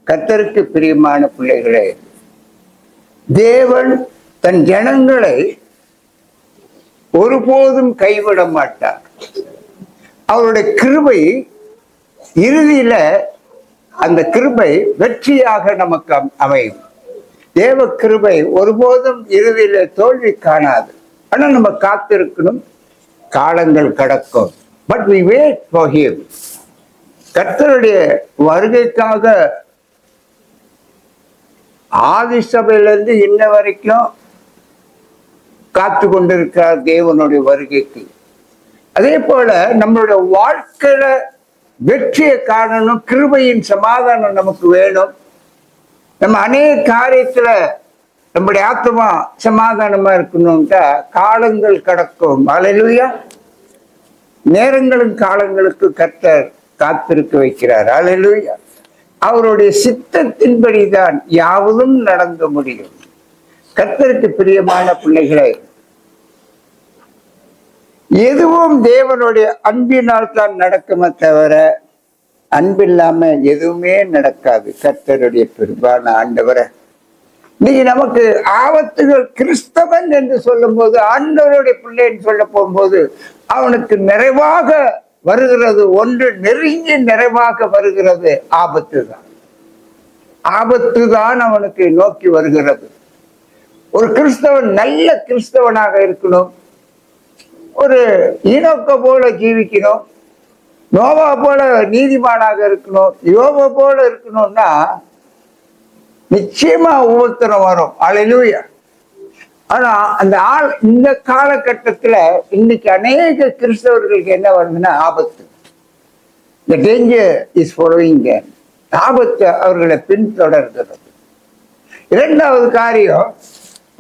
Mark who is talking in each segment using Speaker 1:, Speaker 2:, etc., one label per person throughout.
Speaker 1: கர்த்தருக்கு பிரியமான பிள்ளைகளே, தேவன் தன் ஜனங்களை ஒருபோதும் கைவிட மாட்டார். அவருடைய கிருபை இறுதியில அந்த கிருபை வெற்றியாக நமக்கு அமையும். தேவ கிருபை ஒருபோதும் இறுதியில தோல்வி காணாது. ஆனா நம்ம காத்திருக்கணும். காலங்கள் கடக்கும். But we wait for him. கர்த்தருடைய வருகைக்காக ஆதி சபையிலிருந்து இன்ன வரைக்கும் காத்து கொண்டிருக்கிறார் தேவனுடைய வருகைக்கு. அதே போல நம்மளுடைய வாழ்க்கையில வெற்றியை காணணும், கிருபையின் சமாதானம் நமக்கு வேணும். நம்ம அநேக காரியத்துல நம்முடைய ஆத்மா சமாதானமா இருக்கணும்ட்டா காலங்கள் கடக்கும். அல்லேலூயா. நேரங்களும் காலங்களுக்கு கர்த்தர் காத்திருக்க வைக்கிறார். அல்லேலூயா. அவருடைய சித்தத்தின்படிதான் யாவதும் நடந்து முடியும். கர்த்தருக்கு பிரியமான பிள்ளைகளை, எதுவும் தேவனுடைய அன்பினால் தான் நடக்குமே தவிர அன்பில்லாம எதுவுமே நடக்காது. கர்த்தருடைய பெரும்பான ஆண்டவரை இன்னைக்கு நமக்கு ஆபத்துகள் கிறிஸ்தவன் என்று சொல்லும் போது, ஆண்டவருடைய பிள்ளைன்னு சொல்ல போகும்போது அவனுக்கு நிறைவாக வருகிறது ஒன்று, நெருங்கி நிறைவாக வருகிறது ஆபத்து தான். ஆபத்து தான் அவனுக்கு நோக்கி வருகிறது. ஒரு கிறிஸ்தவன் நல்ல கிறிஸ்தவனாக இருக்கணும், ஒரு ஈனோக்க போல ஜீவிக்கணும், நோவா போல நீதிமானாக இருக்கணும், யோபா போல இருக்கணும்னா நிச்சயமா உபத்திரம் வரும். அல்லேலூயா. ஆனா அந்த இந்த காலகட்டத்துல இன்னைக்கு அநேக கிறிஸ்தவர்களுக்கு என்ன வருதுன்னா ஆபத்து. The danger is following them. ஆபத்து அவர்களை பின்தொடர்கிறது. இரண்டாவது காரியம்,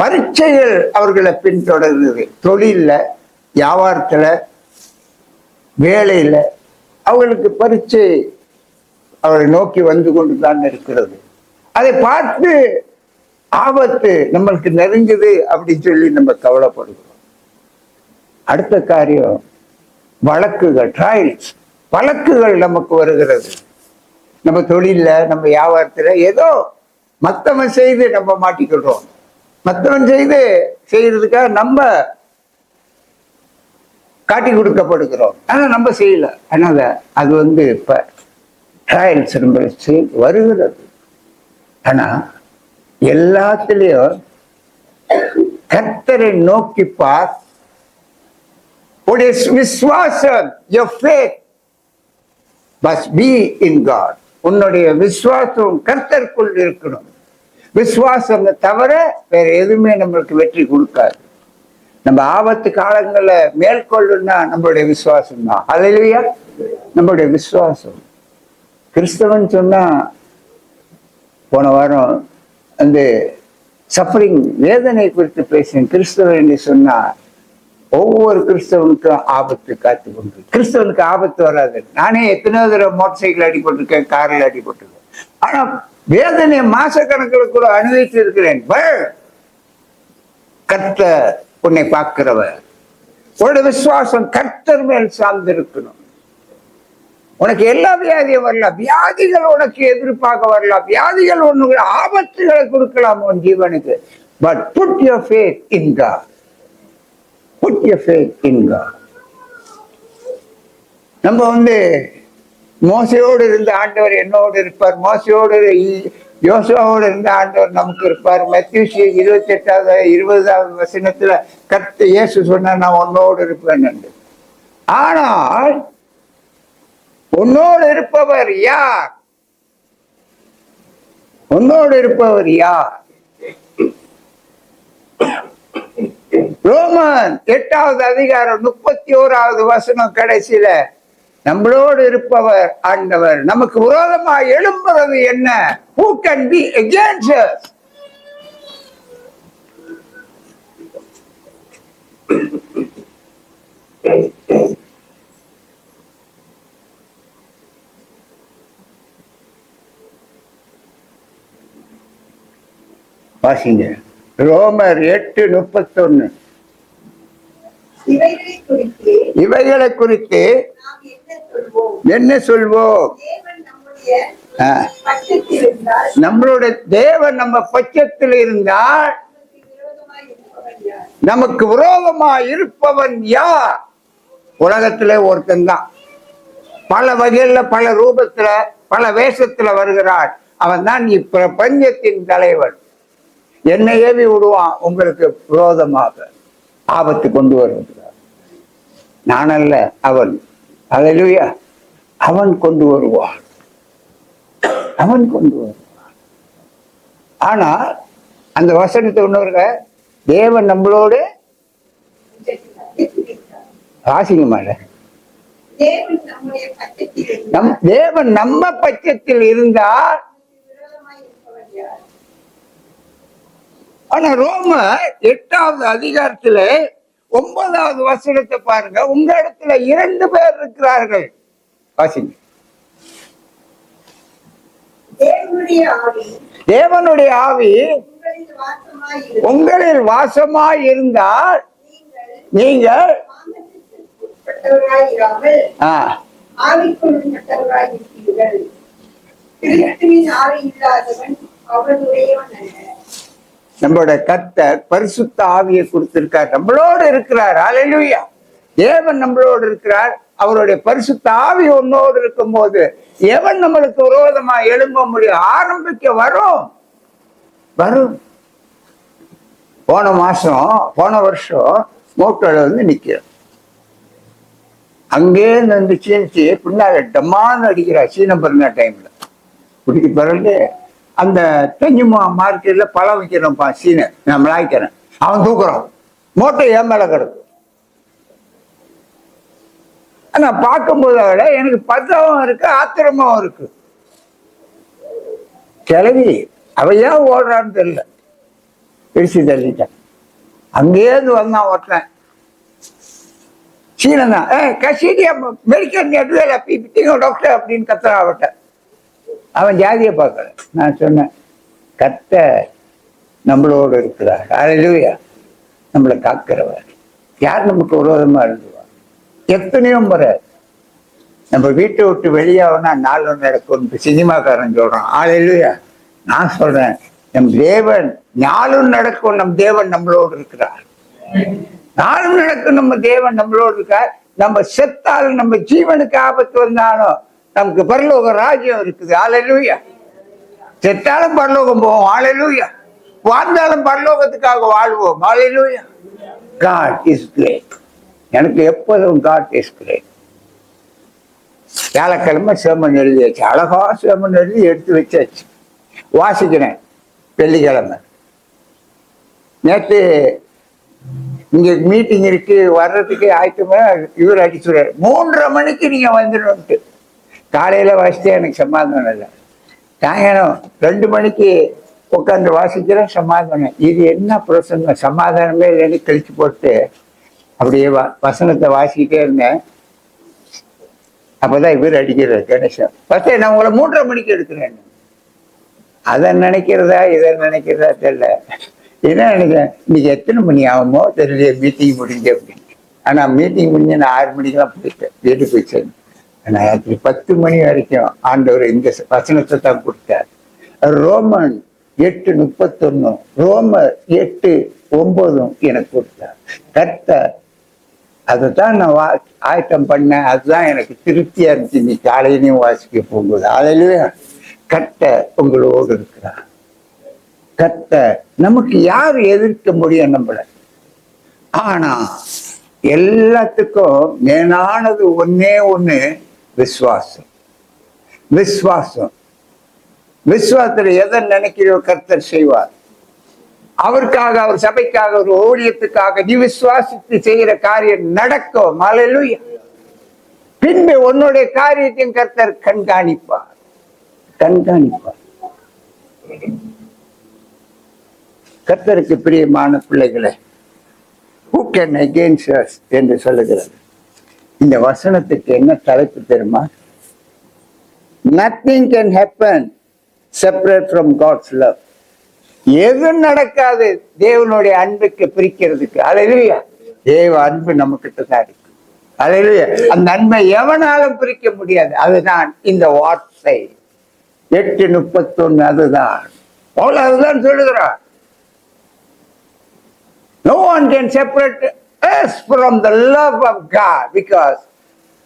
Speaker 1: பரீட்சைகள் அவர்களை பின்தொடர்கிறது. தொழில்ல, வியாபாரத்துல, வேலையில அவர்களுக்கு பரீட்சை அவரை நோக்கி வந்து கொண்டுதான் இருக்கிறது. அதை பார்த்து ஆபத்து நம்மளுக்கு நெருங்குது அப்படின்னு சொல்லி நம்ம கவலைப்படுகிறோம். அடுத்த காரியம் வழக்குகள், ட்ரையல்ஸ், வழக்குகள் நமக்கு வருகிறது. நம்ம தொழில, நம்ம வியாபாரத்துல ஏதோ மத்தவன் செய்து நம்ம மாட்டிக்கிறோம். மத்தவன் செய்யறதுக்காக நம்ம காட்டி கொடுக்கப்படுகிறோம். ஆனா நம்ம செய்யல. அதனால அது இப்ப ட்ரையல்ஸ் நம்ம வருகிறது. ஆனா எல்லாத்திலையும் கர்த்தரை நோக்கி பார். உடைய விசுவாசம், your faith must be in God. உன்னுடைய விசுவாசம் கர்த்தருக்குள் இருக்கணும். விசுவாசம் தவிர வேற எதுவுமே நம்மளுக்கு வெற்றி கொடுக்காது. நம்ம ஆபத்து காலங்கள்ல மேற்கொள்ளுன்னா நம்மளுடைய விசுவாசம் தான். அல்லேலூயா. நம்மளுடைய விசுவாசம். கிறிஸ்தவன் சொன்னா, போன வாரம் அந்த சஃபரிங், வேதனை குறித்து பேசினேன். கிறிஸ்தவன் என்று சொன்னா ஒவ்வொரு கிறிஸ்தவனுக்கும் ஆபத்து காத்து கொண்டு. கிறிஸ்தவனுக்கு ஆபத்து வராது. நானே எத்தனையோ தடவை மோட்டர் சைக்கிள் அடிபட்டிருக்கேன், காரில் அடிபட்டிருக்கேன். ஆனா வேதனை மாசக்கணக்கில் கூட அனுபவித்து இருக்கிறேன். கர்த்தர் உன்னை பார்க்கிறவர். உன்னோட விசுவாசம் கர்த்தர் மேல் சார்ந்து இருக்கணும். உனக்கு எல்லா வியாதியும் வரலாம், வியாதிகள் உனக்கு எதிர்ப்பாக வரலாம், வியாதிகள் உனக்கு ஆபத்துகளை கொடுக்கலாம் உன் ஜீவனுக்கு. But put your faith in God. Put your faith in God. நம்ம மோசையோடு இருந்த ஆண்டவர் என்னோடு இருப்பார், மோசையோடு யோசுவாவோடு இருந்த ஆண்டவர் நமக்கு இருப்பார். மத்தேயு 28வது 20வது வசனத்துல கர்த்தர் இயேசு சொன்னார், நான் உன்னோடு இருப்பேன் என்று. ஆனால் உன்னோடு இருப்பவர் யார்? உன்னோடு இருப்பவர் யார்? ரோமன் 8வது அதிகாரம் 31வது வசனம் கடைசியில, நம்மளோடு இருப்பவர் ஆண்டவர். நமக்கு விரோதமாக எழும்புறது என்ன? Who can be against us? வாசிங்க. ரோமர் 8:31. இவைகளை குறித்து என்ன சொல்வோம்? நம்மளுடைய தேவன் நம்ம பட்சத்தில் இருந்தால் நமக்கு விரோதமா இருப்பவன் யார்? உலகத்திலே ஒருத்தன் தான். பல வகையில, பல ரூபத்துல, பல வேஷத்துல வருகிறார். அவன் தான் இப்பிரபஞ்சத்தின் தலைவன். என்னை ஏவி விடுவான் உங்களுக்கு விரோதமாக, ஆபத்து கொண்டு வருகிறார். நான் அல்ல, அவன். அல்லேலூயா. அவன் கொண்டு வருவான், அவன் கொண்டு வருவான். ஆனா அந்த வசனத்தை ஒண்ணுங்க, தேவன் நம்மளோடு வாசிங்க மாட, தேவன் நம்ம பட்சத்தில் இருந்தால். ஆனா ரோம 8வது அதிகாரத்துல 9வது வசனத்தை பாருங்க. உங்க இடத்துல 2 பேர் இருக்கிறார்கள். வாசிங்க. தேவனுடைய ஆவி உங்களில் வாசமாய் இருந்தால் நீங்கள் நம்மளோட கர்த்தர் பரிசுத்த ஆவியை கொடுத்திருக்கார், நம்மளோடு இருக்கிறார். அல்லேலூயா. தேவன் நம்மளோடு இருக்கிறார். அவருடைய பரிசுத்த ஆவி உன்னோடு இருக்கும் போது எவன் நம்மளுக்கு விரோதமா எழும்ப முடியும்? ஆரம்பிக்க வரும். போன வருஷம் மோட்டோல வந்து நிக்கிறோம். அங்கே இருந்து சீனிச்சு பின்னால டம்மான்னு அடிக்கிறா. சீன பிறந்த டைம்ல குடிக்க பிறகு அந்த தெஞ்சுமா மார்க்கெட்ல பழம் வைக்கிறோம்ப்பா, சீனை நான் மிளாய்க்கிறேன். அவன் தூக்குறான், மோட்டை என் மேல கிடக்கு. ஆனா பார்க்கும்போது விட எனக்கு பதவும் இருக்கு, ஆத்திரமாவும் இருக்கு. கிளவி அவ ஏன் ஓடுறான்னு தெரியல, பிடிச்சு தள்ளிட்டேன். அங்கேயிருந்து வந்தான் ஒருத்தன், சீனதான். கசீடியா மெடிக்கல் எடுவேல பிடிங்க டாக்டர் அப்படின்னு கத்துறான் அவட்ட. அவன் ஜாதியை பார்க்கல. நான் சொன்னேன், கர்த்தர் நம்மளோடு இருக்கிறார். அல்லேலூயா. நம்மளை காக்கிறவர். யார் நமக்கு விரோதமா இருந்துவா? எத்தனையோ முறை நம்ம வீட்டை விட்டு வெளியாகனா 4 நடக்கும் சினிமாக்காரன் சொல்றான். அல்லேலூயா. நான் சொல்றேன், நம் தேவன் 4 நடக்கும். நம் தேவன் நம்மளோடு இருக்கிறார். 4 நடக்கும். நம்ம தேவன் நம்மளோடு இருக்கார். நம்ம செத்தாலும், நம்ம ஜீவனுக்கு ஆபத்து வந்தாலும் நமக்கு பரலோக ராஜ்யம் இருக்குது. அல்லேலூயா. செத்தாலும் பரலோகம் போவோம். அல்லேலூயா. வாழ்ந்தாலும் பரலோகத்துக்காக வாழ்வோம். அல்லேலூயா. God is great. எனக்கு எப்போதும் God is great. வியாழக்கிழமை சேமன் எழுதியாச்சு, அழகா சேமன் எழுதி எடுத்து வச்சாச்சு, வாசிக்கிறேன். வெள்ளிக்கிழமை நேற்று இங்க மீட்டிங் இருக்கு, வர்றதுக்கு ஆயிரத்துமே இவர் அடிச்சுடுறாரு. 3:30 மணிக்கு நீங்க வந்துடும்ட்டு. காலையில வாசித்தே எனக்கு சமாதானம் இல்லை. சாயங்காலம் 2 மணிக்கு உட்காந்து வாசிக்கிறேன், சமாதானம். இது என்ன பிரசங்கம், சமாதானமே இல்லைன்னு கழிச்சு போட்டு அப்படியே வசனத்தை வாசிக்கிட்டே இருந்தேன். அப்பதான் இவர் அடிக்கிறார் கணேசன். ஃபர்ஸ்ட் நான் உங்களை 3:30 மணிக்கு எடுக்கிறேன். அதை நினைக்கிறதா இதை நினைக்கிறதா தெரியல. என்ன நினைக்கிறேன், இன்னைக்கு எத்தனை மணி ஆகுமோ தெரியல மீட்டிங் முடிஞ்சு அப்படின்னு. ஆனா மீட்டிங் முடிஞ்சு நான் 6 மணிக்கெல்லாம் போயிட்டேன், வீட்டுக்கு போயிட்டேன். நான் ராத்திரி 10 மணி வரைக்கும் ஆண்டவர் இந்த வசனத்தை தான் கொடுத்தார். ரோமன் 8:31, ரோமர் 8:9 எனக்கு கொடுத்தார். கர்த்தர் அதைத்தான் நான் ஆயத்தம் பண்ணேன். அதுதான் எனக்கு திருப்தியா இருந்துச்சு. நீ காலையிலையும் வாசிக்க போகும்போது. அதுலயே கர்த்தர் உங்களோடு இருக்கிறார். கர்த்தர் நமக்கு யார் எதிர்க்க முடியும் நம்மள? ஆனா எல்லாத்துக்கும் மேலானது ஒன்னே ஒண்ணு, விசுவாசம். விசுவாசம். விசுவாசத்துல எதை நினைக்கிறோ கர்த்தர் செய்வார். அவருக்காக, அவர் சபைக்காக, ஒரு ஊழியத்துக்காக நீ விசுவாசித்து செய்கிற காரியம் நடக்கும். அல்லேலூயா. பின்பு உன்னுடைய காரியத்தையும் கர்த்தர் கண்காணிப்பார். கர்த்தருக்கு பிரியமான பிள்ளைகளை, who can against us என்று சொல்லுகிறது. இந்த வசனத்துக்கு என்ன தலைப்பு தெரியுமா? Nothing can happen separate from God's love. எது நடக்காது தேவனுடைய அன்புக்கு பிரிக்கிறதுக்கு. அல்லேலூயா. தேவ அன்பு நம்ம கிட்ட தான் இருக்கு. அல்லேலூயா. அந்த அன்பை எவனாலும் பிரிக்க முடியாது. அதுதான் இந்த வார்த்தை. 8:31 அதுதான் பவுல் அதுதான் சொல்லுகிறார். No one can separate us from the love of God, because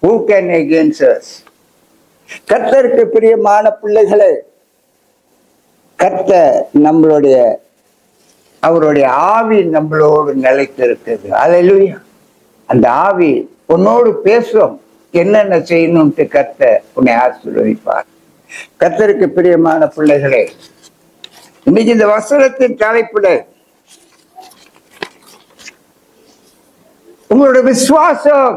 Speaker 1: who can against us? கர்த்தருக்கு பிரியமான பிள்ளைகளே, கர்த்தர் நம்மளுடைய அவருடைய ஆவி நம்மளோடு நிலைத்திருக்கிறது. அல்லேலூயா. அந்த ஆவி உன்னோடு பேசும், என்னென்ன செய்யணும்ட்டு கர்த்தர் உன்னை ஆசீர்வதிப்பார். கர்த்தருக்கு பிரியமான பிள்ளைகளே, இன்னைக்கு இந்த வசனத்தின் தலைப்புல உங்களுடைய விசுவாசம்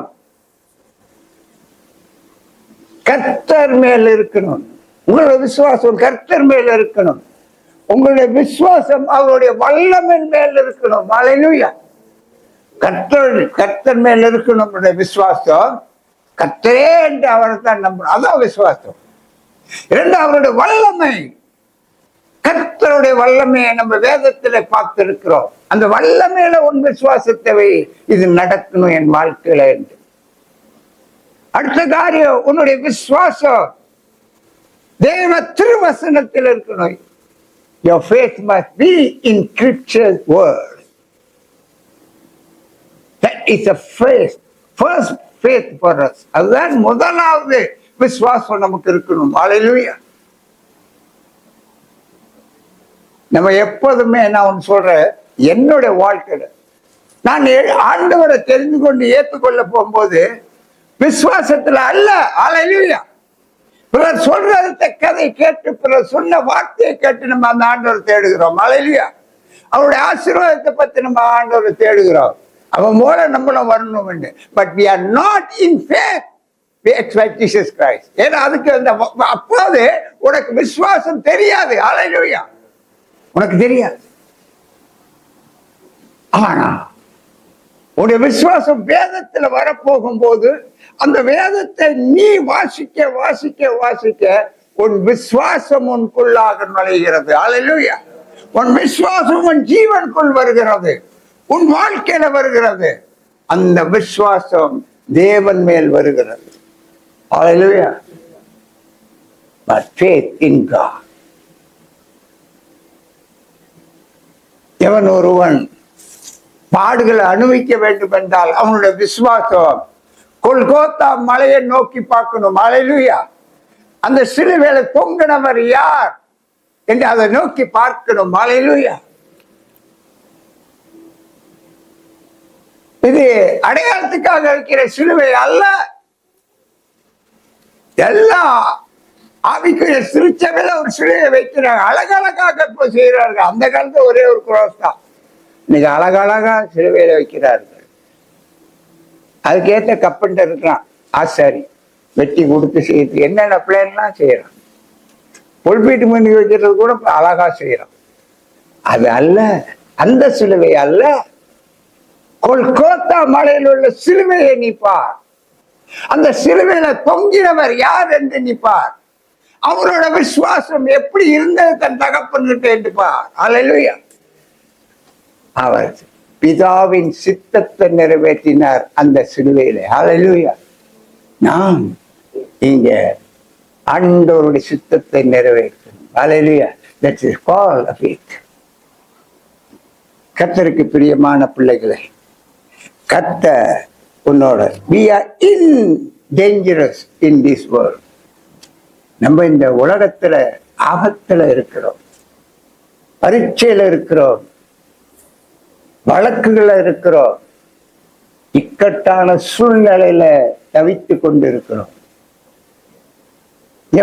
Speaker 1: கர்த்தர் மேல் இருக்கணும். உங்களுடைய விசுவாசம் கர்த்தர் மேல் இருக்கணும். உங்களுடைய விசுவாசம் அவருடைய வல்லமையின் மேல் இருக்கணும். அல்லேலூயா. கர்த்தர் மேல் இருக்கணும். உங்களுடைய விசுவாசம் கர்த்தரே என்று அவரை தான் நம்பணும். அதான் விசுவாசம். இரண்டு, அவருடைய வல்லமை. கர்த்தருடைய வல்லமையை நம்ம வேதத்துல பார்த்திருக்கிறோம். அந்த வல்லமையில உன் விசுவாசத்தை இது நடக்கணும் என் வாழ்க்கையில என்று. அடுத்த காரியம், உன்னுடைய விசுவாசம் தேவ திருவசனத்தில் இருக்கணும். Your faith must be in Scripture's word. That is a faith, first faith for us. அதுதான் முதலாவது விசுவாசம் நமக்கு இருக்கணும். அல்லேலூயா. நம்ம எப்போதுமே நான் ஒன்று சொல்றேன், என்னுடைய வாழ்க்கையில நான் ஆண்டவரை தெரிந்து கொண்டு ஏற்றுக்கொள்ள போகும்போது விசுவாசத்துல அல்ல. அல்லேலூயா. பிறர் சொல்றத கதை கேட்டு, பிறர் சொன்ன வார்த்தையை கேட்டு நம்ம அந்த ஆண்டவரை தேடுகிறோம். அல்லேலூயா. அவருடைய ஆசீர்வாதத்தை பத்தி நம்ம ஆண்டவரை தேடுகிறோம். அவன் மூலம் நம்மளும் வரணும். But we are not in faith, we expect Jesus Christ. ஏன்னா அதுக்கு அந்த அப்போது உனக்கு விசுவாசம் தெரியாது. அல்லேலூயா. உனக்கு தெரியாது. ஆனா உன்னுடைய விசுவாசம் வேதத்துல வரப்போகும் போது அந்த வேதத்தை நீ வாசிக்க வாசிக்க வாசிக்க உன் விசுவாசம் உனக்குள்ளாக நுழைகிறது. அல்லேலூயா. உன் விசுவாசம் உன் ஜீவனுக்குள் வருகிறது, உன் வாழ்க்கையில வருகிறது. அந்த விசுவாசம் தேவன் மேல் வருகிறது. அல்லேலூயா. But faith in God. எவன் ஒருவன் பாடுகளை அனுபவிக்க வேண்டும் என்றால் அவனுடைய விசுவாசம் கொல்கோத்தா மலையை நோக்கி பார்க்கணும். அல்லேலூயா. அந்த சிலுவையில தொங்கினவர் யார் என்று அதை நோக்கி பார்க்கணும். அல்லேலூயா. இது அடையாளத்துக்காக இருக்கிற சிலுவை அல்ல. எல்லாம் ஆவிக்குரிய திருச்சபையில ஒரு சிலுவையை வைக்கிறாங்க. அழகழகாக இப்போ செய்யறார்கள். அந்த காலத்துல ஒரே ஒரு குரோஸ் தான். இன்னைக்கு அழகழகா சிலுவையில வைக்கிறார்கள். அதுக்கேற்ற கப்பன்ட்டு இருக்கிறான் ஆசாரி, வெட்டி கொடுத்து செய்யறது என்னென்ன பிளேன்லாம் செய்யறான். பொல்பீட்டு மணி வைக்கிறது கூட அழகா செய்யறான். அது அல்ல, அந்த சிலுவை அல்ல. கொல்கோத்தா மலையில் உள்ள சிலுவையை நிப்பார். அந்த சிலுவையில தொங்கினவர் யார் என்று நிப்பார். அவரோட விசுவாசம் எப்படி இருந்தது தன் தகப்பன்கிட்ட என்று பார். அல்லேலூயா. அவர் பிதாவின் சித்தத்தை நிறைவேற்றினார் அந்த சிலுவையில. அல்லேலூயா. நாம் இங்க ஆண்டவருடைய சித்தத்தை நிறைவேற்றணும். அல்லேலூயா. That is called a faith. கர்த்தருக்கு பிரியமான பிள்ளைகளை, கர்த்தர் உன்னோட we are in dangerous in this world. நம்ம இந்த உலகத்துல ஆபத்துல இருக்கிறோம், பரீட்சையில இருக்கிறோம், வழக்குகளை இருக்கிறோம், இக்கட்டான சூழ்நிலையில தவித்து கொண்டு இருக்கிறோம்.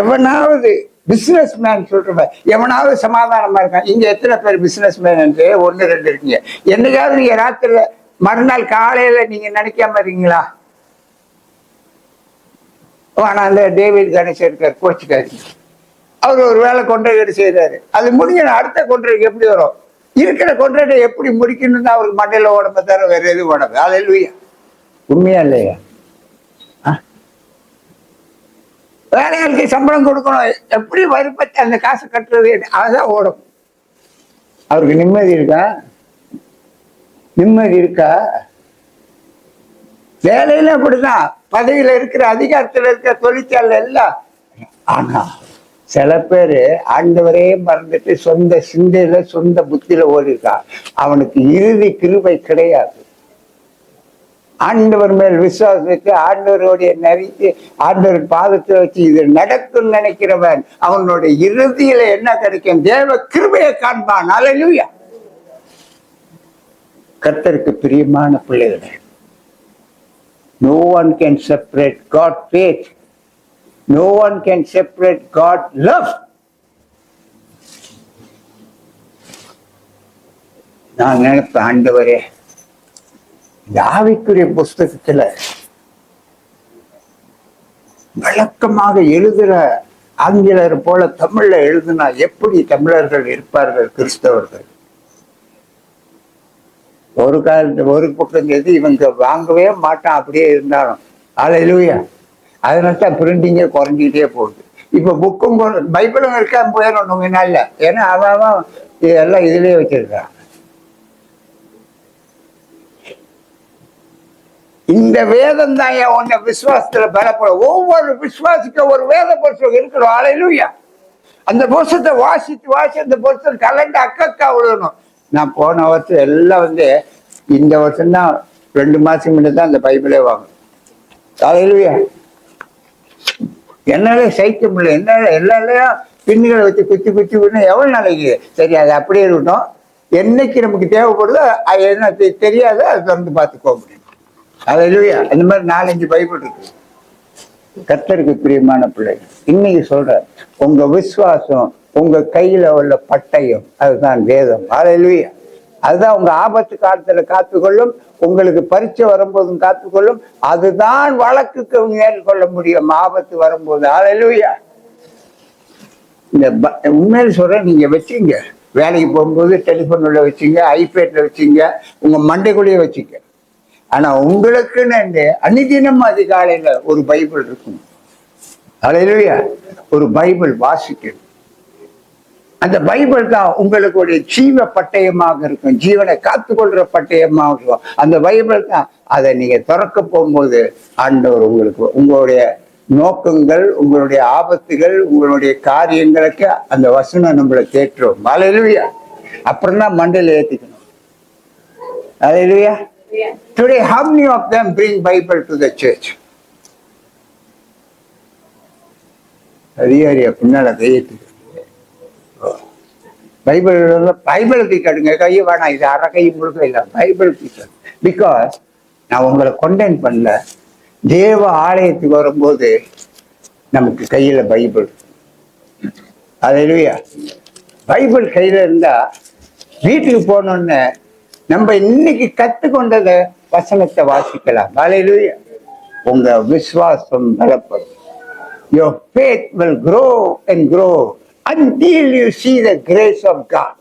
Speaker 1: எவனாவது பிசினஸ் மேன் சொல்றவன் எவனாவது சமாதானமா இருக்கான்? இங்க எத்தனை பேர் பிசினஸ் மேன் என்று 1-2 இருக்கீங்க. என்னைக்காவது நீங்க ராத்திரில மறுநாள் காலையில நீங்க நினைக்காம இருக்கீங்களா? ஆனா அந்த டேவிட் கணேசன் இருக்கார், கோச்சுக்காரு. அவர் ஒரு வேலை கொன்றையீடு செய்யறாரு. அது முடிஞ்ச அடுத்த கொன்றைக்கு எப்படி வரும்? இருக்கிற கொன்றையை எப்படி முடிக்கணும்னு அவருக்கு மண்டையில ஓடம்ப தர வேற எதுவும் ஓடது. அல்லேலூயா. உண்மையா இல்லையா? வேலையாளுக்கு சம்பளம் கொடுக்கணும், எப்படி வரிப்பத்தி அந்த காசு கட்டுறது, அதுதான் ஓடும். அவருக்கு நிம்மதி இருக்கா? நிம்மதி இருக்கா? வேலையில அப்படிதான், பதவியில இருக்கிற அதிகாரத்துல இருக்கிற தொழிற்சாலை எல்லாம். ஆனா சில பேரு ஆண்டவரே மறந்துட்டு சொந்த சிந்தையில சொந்த புத்தியில ஓடிருக்கான். அவனுக்கு இறுதி கிருபை கிடையாது. ஆண்டவர் மேல் விசுவாசம் வச்சு ஆண்டவருடைய நெறிக்கு ஆண்டவர் பாதத்தை வச்சு இது நடக்கும் நினைக்கிறவன் அவனுடைய இறுதியில என்ன கிடைக்கும்? தேவ கிருபையை காண்பான். அல்லேலூயா. கர்த்தருக்கு பிரியமான பிள்ளைகளே, no one can separate God's faith. No one can separate God's love. நான் நினைப்பேன், ஆண்டவரே இந்த ஆவிக்குரிய புஸ்தகத்துல வழக்கமாக எழுதுற ஆங்கிலர் போல தமிழ்ல எழுதுனா எப்படி தமிழர்கள் இருப்பார்கள்? கிறிஸ்தவர்கள் ஒரு காலத்துல ஒரு பக்கம் எது இவங்க வாங்கவே மாட்டான், அப்படியே இருந்தாலும். அல்லேலூயா. அதனால்தான் பிரிண்டிங்கே குறைஞ்சிக்கிட்டே போகுது. இப்ப புக்கும் பைபிளும் இருக்கா போயிடணும் நாள்ல. ஏன்னா அவன் இதெல்லாம் இதுலயே வச்சிருக்கான். இந்த வேதம் தான் உன்னை விசுவாசத்துல பலப்படும். ஒவ்வொரு விசுவாசிக்க ஒரு வேத புத்தகம் இருக்கிறோம். அல்லேலூயா. அந்த புத்தகத்தை வாசித்து அந்த புத்தகம் கலண்டு அக்கா விடணும். நான் போன வருஷம் எல்லாம் இந்த வருஷம் தான் 2 மாசம் முன்னாடி தான் அந்த பைபிளே வாங்கணும். அல்லேலூயா. என்னால சைக்க முடியல. என்னால எல்லாரையும் பின்னுகளை வச்சு குத்தி விடணும். எவ்வளவு நாளைக்கு? சரி, அது அப்படியே இருக்கட்டும். என்னைக்கு நமக்கு தேவைப்படுதோ அது என்ன தெரியாதோ அதை திறந்து பார்த்துக்கோ முடியும். அல்லேலூயா. அந்த மாதிரி 4-5 பைபிள் இருக்கு. கர்த்தருக்கு பிரியமான பிள்ளைகள், இன்னைக்கு சொல்ற உங்க விசுவாசம் உங்க கையில உள்ள பட்டயம், அதுதான் வேதம். அல்லேலூயா. அதுதான் உங்க ஆபத்து காலத்துல காத்துக்கொள்ளும், உங்களுக்கு பரீட்சை வரும்போதும் காத்துக்கொள்ளும். அதுதான் வழக்குக்கு மேற்கொள்ள முடியும் ஆபத்து வரும்போது. அல்லேலூயா. இந்த உண்மையில சொல்றேன், நீங்க வச்சுங்க. வேலைக்கு போகும்போது டெலிஃபோன்ல வச்சுங்க, ஐபேட்ல வச்சுங்க, உங்க மண்டைக்குள்ளேயே வச்சுங்க. ஆனா உங்களுக்குன்னு அனுதினம் அதிகாலையில ஒரு பைபிள் இருக்கும். அல்லேலூயா. ஒரு பைபிள் வாசிக்கணும். அந்த பைபிள் தான் உங்களுக்கு ஜீவ பட்டயமாக இருக்கும், ஜீவனை காத்துக்கொள்ற பட்டயமாக இருக்கும். அந்த பைபிள் தான். அதை நீங்க திறக்க போகும்போது ஆண்டவர் உங்களுக்கு உங்களுடைய நோக்கங்கள், உங்களுடைய ஆபத்துகள், உங்களுடைய காரியங்களுக்கு அந்த வசனம் நம்மளை தேற்றும். அல்லேலூயா. அப்புறம் தான் மண்டையில ஏத்திக்கணும். அல்லேலூயா. Today, how many of them bring Bible to the church? அதிகாரியா பின்னால கையெழுத்து பைபிள் தீக்காடுங்க. கையை வேணாம், இது அரை கை முழுக்க இல்லை. பைபிள் தீக்காடு. பிகாஸ் நான் உங்களை கொண்டென் பண்ணல. தேவ ஆலயத்துக்கு வரும்போது நமக்கு கையில பைபிள். அல்லேலூயா. பைபிள் கையில இருந்தா வீட்டுக்கு போனோன்னு நம்ம இன்னைக்கு கத்துக்கொண்டத வசனத்தை வாசிக்கலாம். அல்லேலூயா. உங்க விசுவாசம் பலப்படும். Your faith will grow and grow until you see the grace of God.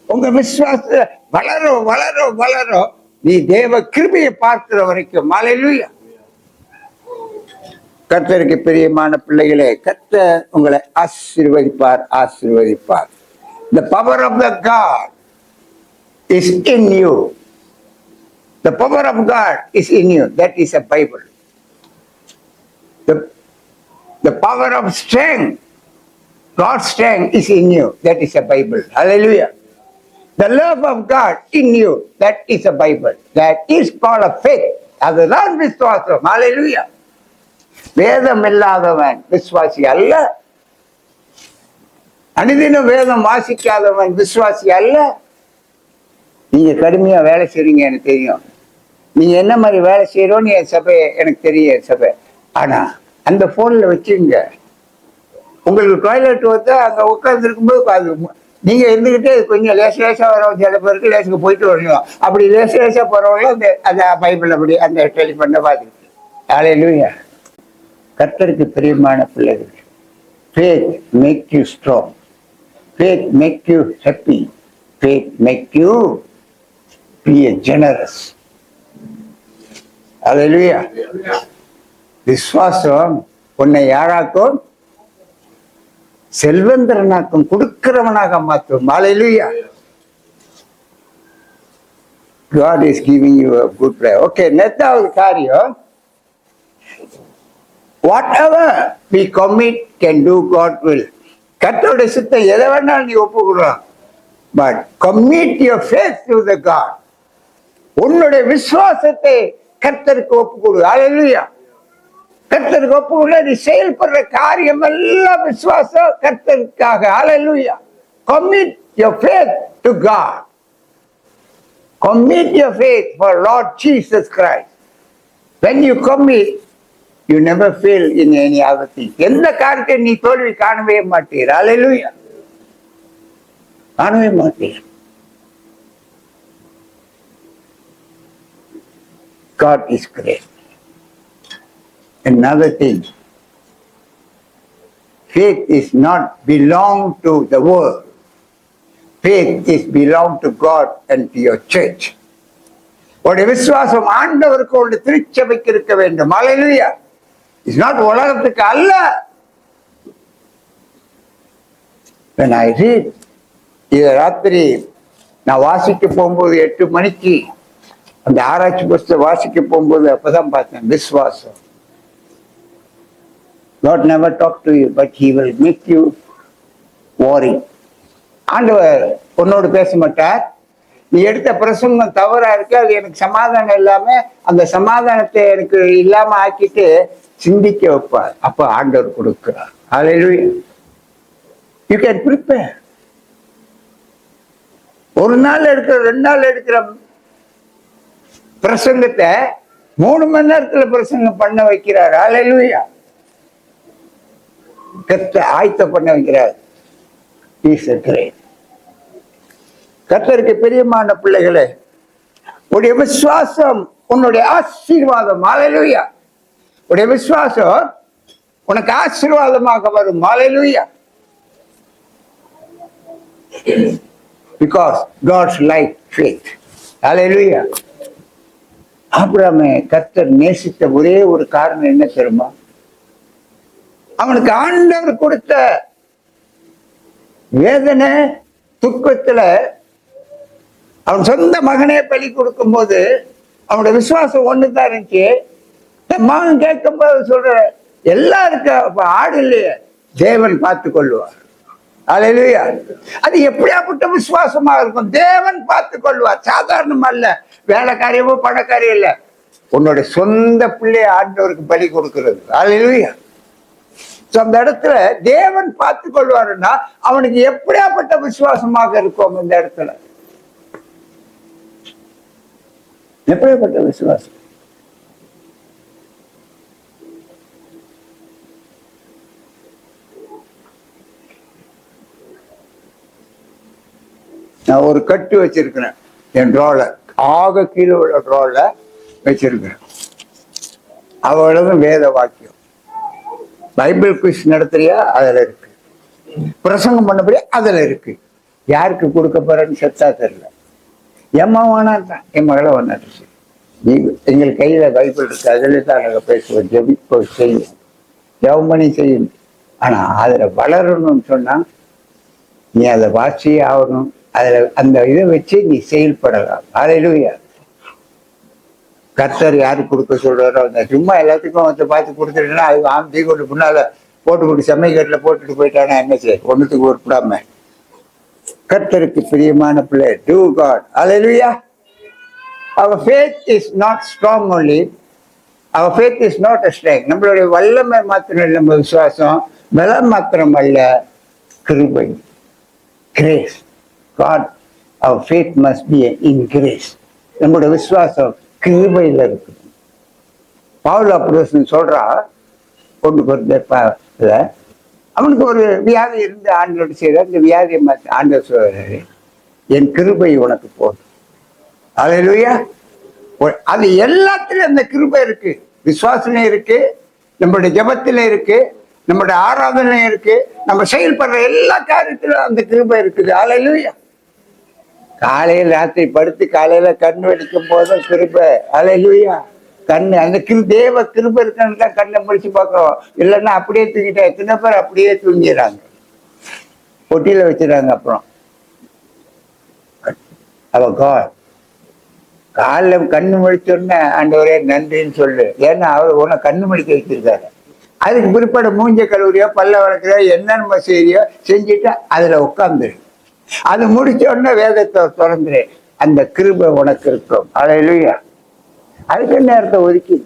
Speaker 1: உங்க விசுவாச வளரும் நீ தேவ கிருபையை பார்க்கிற வரைக்கும். அல்லேலூயா. கர்த்தருக்கு பிரியமான பிள்ளைகளே, கர்த்தர் உங்களை ஆசீர்வதிப்பார். The power of the God is in you. The power of God is in you. That is a Bible. The power of strength, God's strength is in you. That is a Bible. Hallelujah. The love of God in you. That is a Bible. That is called a faith. அதுதான் விசுவாசம். Hallelujah. வேதம் இல்லாதவன் விசுவாசி அல்ல. அனுதினம் வேதம் வாசிக்காதவன் விசுவாசி அல்ல. நீங்க கடுமையா வேலை செய்றீங்க, எனக்கு தெரியும். நீங்க என்ன மாதிரி வேலை செய்யறோன்னு என் சபை எனக்கு தெரியும். என் சபை. ஆனா அந்த போன்ல வச்சுங்க. உங்களுக்கு டாய்லெட் வந்தா அங்க உட்கார்ந்து இருக்கும்போது அது நீங்க இருந்துகிட்டே கொஞ்சம் லேசா வரும். சில பேருக்கு லேசுக்கு போயிட்டு வரணும். அப்படி லேசா போறவங்க அந்த பைபிள் அப்படி அந்த டெலிஃபோன்ல பார்த்துக்கிட்டு. அல்லேலூயா. கர்த்தருக்கு பிரியமான பிள்ளைகள், faith make you strong. Faith make you happy. Faith make you be generous. Hallelujah. விசுவாசம் உன்னை யாராக்கும்? செல்வந்தரனாக்கும், கொடுக்கிறவனாக மாற்றும். Hallelujah. God is giving you a good prayer. Okay, next காரியம், whatever we commit can do God will. கர்த்தருடைய சித்தம் எதை வேணாலும் நீ ஒப்புக்கொள்ளலாம். But commit your faith to the God. உன்னுடைய விசுவாசத்தை கர்த்தருக்கு ஒப்புக்கொடு. ஹல்லேலூயா. கர்த்தருக்கு ஒப்புக்கொள்ள நீ செயல்படுற காரியம் எல்லாம் விசுவாசம் கர்த்தருக்காக. ஹல்லேலூயா. commit your faith to God. commit your faith for Lord Jesus Christ. when you commit, you never fail in any other thing. எந்த காரியத்தை நீ தோல்வி காணவே மாட்டீர். ஹல்லேலூயா. காணவே மாட்டீர். God is great. Another thing, faith is not belong to the world. Faith is belong to God and to your church. உடைய விசுவாசம் ஆண்டவருக்கு ஒரு திருச்சபைக்கு இருக்க வேண்டும். ஹல்லேலூயா. இட்ஸ் நாட் உலகத்துக்கு அல்ல. when I read, இத ராத்திரி நான் வாசிக்க போகும்போது 8 மணிக்கு அந்த ஆராய்ச்சி புஸ்தகம் வாசிக்க போகும்போது அப்பதான் பார்த்தேன் விசுவாசம். God never talk to you, but he will make you worry. ஆண்டவர் உன்னோடு பேச மாட்டார். நீ எடுத்த பிரசங்கம் தவறா இருக்கு, அது எனக்கு சமாதானம் இல்லாம அந்த சமாதானத்தை எனக்கு இல்லாம ஆக்கிட்டு சிந்திக்க வைப்பார். அப்ப ஆண்டவர் கொடுக்கிறார். ஹல்லேலூயா. You can prepare. ஒரு நாள் எடுக்கிற 2 நாள் எடுக்கிற பிரசங்கத்தை 3 மணி நேரத்துல பிரசங்கம் பண்ண வைக்கிறார். ஹல்லேலூயா. கர்த்தர் ஆயத்த பண்ண வைக்கிறார். He's a great. கர்த்தருக்கு பிரியமான பிள்ளைகளே, உடைய விசுவாசம் உன்னுடைய ஆசீர்வாதம். ஹல்லேலூயா. உடைய விசுவாசம் உனக்கு ஆசீர்வாதமாக வரும். ஹல்லேலூயா. because God's like faith. ஹல்லேலூயா. ஆபிரகாமை கர்த்தர் நேசித்த ஒரே ஒரு காரணம் என்ன தெரியுமா? அவனுக்கு ஆண்டவர் கொடுத்த வேதனை துக்கத்துல அவன் சொந்த மகனே பலி கொடுக்கும் போது அவனுடைய விசுவாசம் ஒண்ணுதான் இருந்துச்சு. மகன் கேட்கும் போது சொல்ற எல்லாம் இருக்க ஆடு இல்லையே, தேவன் பார்த்து கொள்வார். ஹல்லேலூயா. அது எப்படியாப்பட்ட விசுவாசமா இருக்கும்? தேவன் பார்த்து கொள்வார். சாதாரணமா இல்ல, வேலைக்காரியமோ பணக்காரியம் இல்ல, உன்னுடைய சொந்த பிள்ளைய ஆண்டவருக்கு பலி கொடுக்கிறது. ஹல்லேலூயா. அந்த இடத்துல தேவன் பார்த்து கொள்வாருன்னா அவனுக்கு எப்படியாப்பட்ட விசுவாசமாக இருக்கும்? இந்த இடத்துல எப்படியாப்பட்ட விசுவாசம்? நான் ஒரு கட்டு வச்சிருக்கிறேன் என் ட்ரால, ஆக கீழே உள்ள ட்ரால வச்சிருக்கிறேன். அவ்வளவு வேத வாக்கியம். பைபிள் குவிஸ் நடத்துறியா? அதுல இருக்கு. பிரசங்கம் பண்ணபடியா? அதுல இருக்கு. யாருக்கு கொடுக்க போறேன்னு செத்தா தெரியல. எம்மா வேணான்ட்டான், என் மகளை வேணாட்டு. எங்கள் கையில பைபிள் இருக்கு, அதுல தான் நாங்கள் பேசுவோம், ஜெபிப்போ செய்யும், ஜெபம் பண்ணி செய்யும். ஆனா அதுல வளரணும்னு சொன்னா நீ அதை வாசியே ஆகணும். அதுல அந்த இதை வச்சு நீ செயல்படலாம். ஹல்லேலூயா. கர்த்தர் யாருக்கு கொடுக்க சொல்றாரோ அந்த சும்மா எல்லாத்துக்கும் வந்து பார்த்து கொடுத்துட்டேன்னா அது ஆம்பி கொண்டு முன்னால போட்டு போட்டு செம்மைக்கட்டில போட்டுட்டு போயிட்டானா என்ன செய்ய? ஒண்ணுத்துக்கு உருப்படாம. கர்த்தருக்கு பிரியமான பிள்ளை, do God. Hallelujah. Our faith is not strong only. Our faith is not a strength. நம்மளுடைய வல்லமை மாத்திரம் இல்லை, நம்ம விசுவாசம் பலம் மாத்திரம் அல்ல, கிருபை, grace. God, our faith must be in grace. நம்மளுடைய விசுவாசம் கிருபையில இருக்கு. பவுல் அப்போஸ்தலன் சொல்றா, கொண்டு போறதுல அவனுக்கு ஒரு வியாதி இருந்து ஆண்டவர் செய்யற இந்த வியாதியை மாற்றி ஆண்டவர் சொல்றாரு, என் கிருபை உனக்கு போதும். ஹல்லேலூயா. அது எல்லாத்திலும் அந்த கிருபை இருக்கு. விசுவாசம் இருக்கு, நம்மளுடைய ஜெபத்தில இருக்கு, நம்மளுடைய ஆராதனை இருக்கு, நம்ம செயல்படுற எல்லா காரியத்திலும் அந்த கிருபை இருக்குது. ஹல்லேலூயா. காலையில் ராத்திரி படுத்து காலையில கண் வெடிக்கும் போதும் கிருபை. ஹல்லேலூயா. கண்ணு அந்த தேவ கிருபை இருக்குன்னு தான் கண்ணை முடிச்சு பார்க்கிறோம். இல்லைன்னா அப்படியே தூங்கிட்டா எத்தனை பேர் அப்படியே தூங்கிடுறாங்க, பொட்டியில வச்சிடறாங்க. அப்புறம் அவ காட் காலைல கண்ணு முடிச்சோடனே ஆண்டவரே நன்றின்னு சொல்லு. ஏன்னா அவர் உன்னை கண்ணு முடிக்க வச்சிருக்காரு. அதுக்கு பிற்பாடு மூஞ்ச கழுவுறியோ பல்ல வளர்க்குறியோ என்னென்ன செய்யறியோ செஞ்சுட்டு அதுல உட்காந்துரு. அது முடிச்ச உடனே வேதத்தை திறந்துரு. அந்த கிருபை உனக்கு இருக்கும். அல்லேலூயா. அதுக்கு நேரத்தை ஒதுக்கி